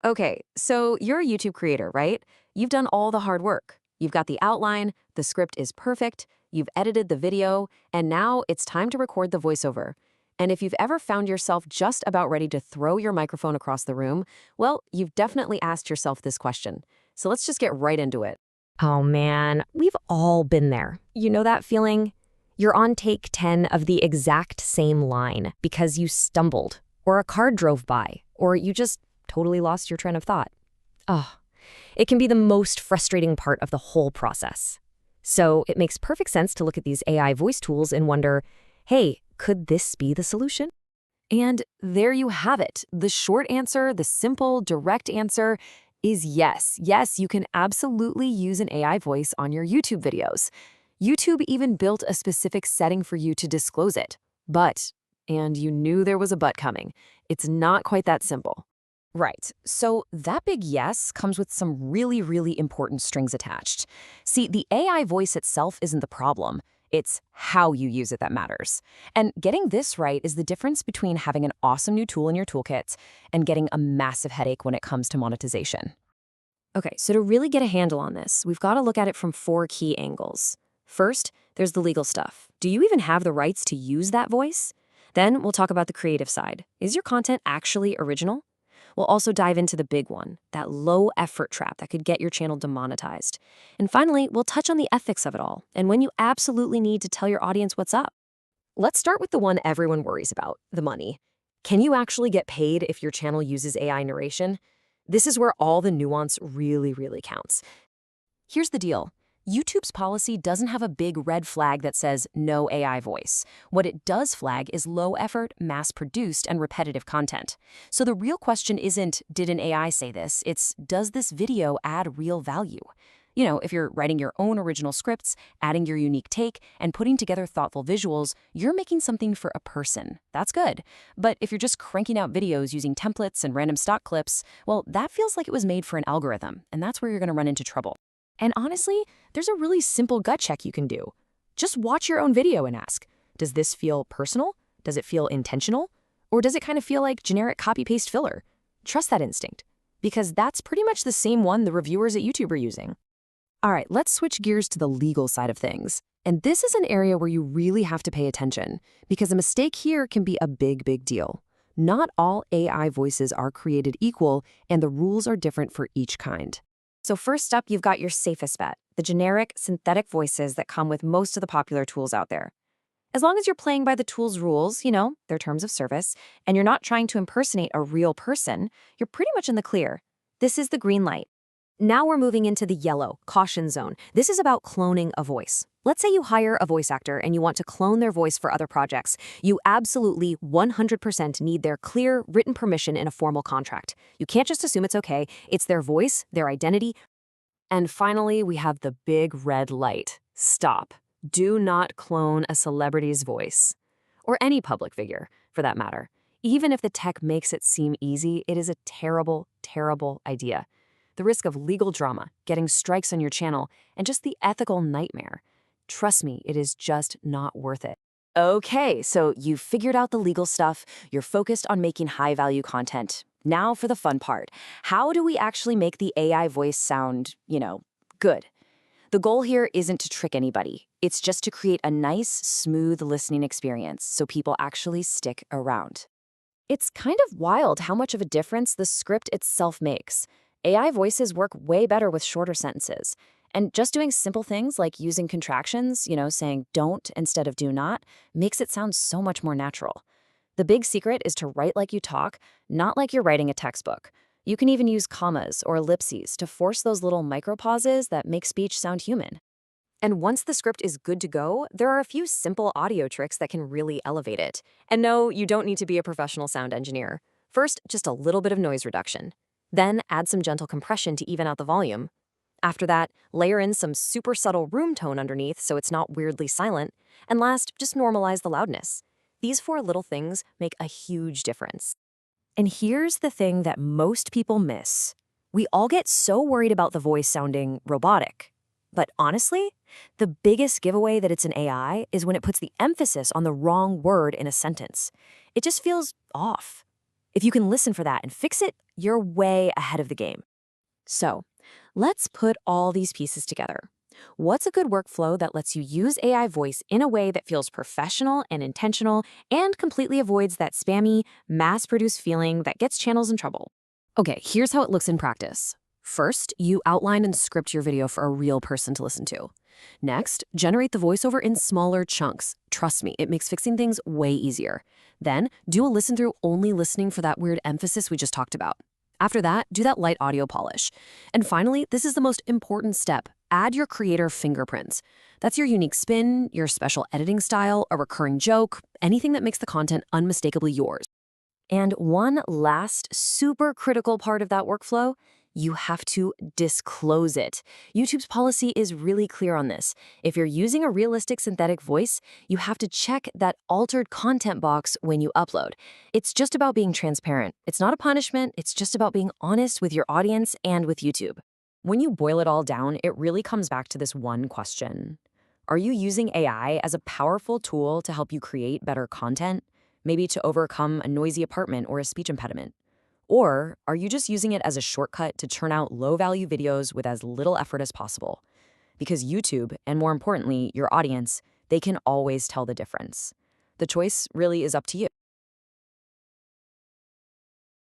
Okay, so you're a YouTube creator, right? You've done all the hard work. You've got the outline, the script is perfect, you've edited the video, and now it's time to record the voiceover. And if you've ever found yourself just about ready to throw your microphone across the room, well, you've definitely asked yourself this question. So let's just get right into it. Oh man, we've all been there. You know that feeling? You're on take 10 of the exact same line because you stumbled, or a car drove by, or you just totally lost your train of thought. Oh, it can be the most frustrating part of the whole process. So it makes perfect sense to look at these AI voice tools and wonder, hey, could this be the solution? And there you have it. The short answer, the simple, direct answer is yes. Yes, you can absolutely use an AI voice on your YouTube videos. YouTube even built a specific setting for you to disclose it. But, and you knew there was a but coming, it's not quite that simple. Right. So that big yes comes with some really, really important strings attached. See, the AI voice itself isn't the problem. It's how you use it that matters. And getting this right is the difference between having an awesome new tool in your toolkit and getting a massive headache when it comes to monetization. Okay, so to really get a handle on this, we've got to look at it from four key angles. First, there's the legal stuff. Do you even have the rights to use that voice? Then we'll talk about the creative side. Is your content actually original? We'll also dive into the big one, that low effort trap that could get your channel demonetized. And finally, we'll touch on the ethics of it all and when you absolutely need to tell your audience what's up. Let's start with the one everyone worries about, the money. Can you actually get paid if your channel uses AI narration? This is where all the nuance really, really counts. Here's the deal. YouTube's policy doesn't have a big red flag that says no AI voice. What it does flag is low effort, mass produced, and repetitive content. So the real question isn't, did an AI say this? It's, does this video add real value? You know, if you're writing your own original scripts, adding your unique take, and putting together thoughtful visuals, you're making something for a person. That's good. But if you're just cranking out videos using templates and random stock clips, well, that feels like it was made for an algorithm, and that's where you're going to run into trouble. And honestly, there's a really simple gut check you can do. Just watch your own video and ask, does this feel personal? Does it feel intentional? Or does it kind of feel like generic copy-paste filler? Trust that instinct, because that's pretty much the same one the reviewers at YouTube are using. All right, let's switch gears to the legal side of things. And this is an area where you really have to pay attention, because a mistake here can be a big, big deal. Not all AI voices are created equal, and the rules are different for each kind. So first up, you've got your safest bet, the generic, synthetic voices that come with most of the popular tools out there. As long as you're playing by the tool's rules, you know, their terms of service, and you're not trying to impersonate a real person, you're pretty much in the clear. This is the green light. Now we're moving into the yellow, caution zone. This is about cloning a voice. Let's say you hire a voice actor and you want to clone their voice for other projects. You absolutely 100% need their clear, written permission in a formal contract. You can't just assume it's okay. It's their voice, their identity. And finally, we have the big red light. Stop. Do not clone a celebrity's voice. Or any public figure, for that matter. Even if the tech makes it seem easy, it is a terrible, terrible idea. The risk of legal drama, getting strikes on your channel, and just the ethical nightmare. Trust me, it is just not worth it. Okay, so you've figured out the legal stuff, you're focused on making high-value content. Now for the fun part. How do we actually make the AI voice sound, good? The goal here isn't to trick anybody. It's just to create a nice, smooth listening experience so people actually stick around. It's kind of wild how much of a difference the script itself makes. AI voices work way better with shorter sentences. And just doing simple things like using contractions, saying don't instead of do not, makes it sound so much more natural. The big secret is to write like you talk, not like you're writing a textbook. You can even use commas or ellipses to force those little micropauses that make speech sound human. And once the script is good to go, there are a few simple audio tricks that can really elevate it. And no, you don't need to be a professional sound engineer. First, just a little bit of noise reduction. Then add some gentle compression to even out the volume. After that, layer in some super subtle room tone underneath so it's not weirdly silent. And last, just normalize the loudness. These four little things make a huge difference. And here's the thing that most people miss. We all get so worried about the voice sounding robotic. But honestly, the biggest giveaway that it's an AI is when it puts the emphasis on the wrong word in a sentence. It just feels off. If you can listen for that and fix it, you're way ahead of the game. So, let's put all these pieces together. What's a good workflow that lets you use AI voice in a way that feels professional and intentional and completely avoids that spammy, mass-produced feeling that gets channels in trouble? Okay, here's how it looks in practice. First, you outline and script your video for a real person to listen to. Next, generate the voiceover in smaller chunks. Trust me, it makes fixing things way easier. Then, do a listen through only listening for that weird emphasis we just talked about. After that, do that light audio polish. And finally, this is the most important step. Add your creator fingerprints. That's your unique spin, your special editing style, a recurring joke, anything that makes the content unmistakably yours. And one last super critical part of that workflow, you have to disclose it. YouTube's policy is really clear on this. If you're using a realistic synthetic voice, you have to check that altered content box when you upload. It's just about being transparent. It's not a punishment, it's just about being honest with your audience and with YouTube. When you boil it all down, it really comes back to this one question. Are you using AI as a powerful tool to help you create better content? Maybe to overcome a noisy apartment or a speech impediment? Or are you just using it as a shortcut to churn out low-value videos with as little effort as possible? Because YouTube, and more importantly, your audience, they can always tell the difference. The choice really is up to you.